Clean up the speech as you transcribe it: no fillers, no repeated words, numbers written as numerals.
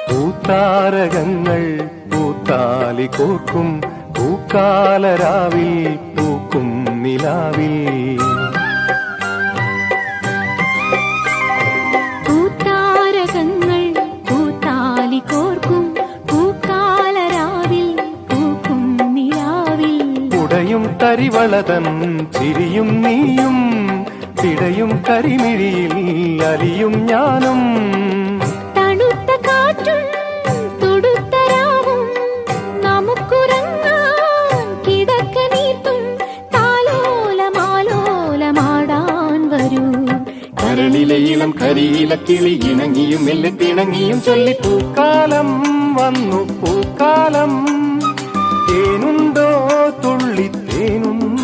പൂത്താരകങ്ങൾ പൂത്താലി കോർക്കും പൂക്കാലരാവിൽ പൂക്കും നിലാവിൽ. പൂത്താരകങ്ങൾ പൂത്താലി കോർക്കും പൂക്കാലരാവിൽ പൂക്കും നിലാവിൽ. ഉടയും തരിവളതൻ ചിരിയും നീയും പിടയും കരിമിഴിയിൽ അലിയും ഞാനും. തണുത്ത കാറ്റും തുടുത്ത രാവും നമുക്കുറങ്ങാൻ കിടക്ക നീട്ടും താലോലമാലോലമാടാൻ വരൂ. കരളിലെ ഇളം കരിയില കിളി ഇണങ്ങിയും മെല്ലെ തിണങ്ങിയും ചൊല്ലി പൂക്കാലം വന്നു പൂക്കാലം. തേനുണ്ടോ തുള്ളി തേനുണ്ടോ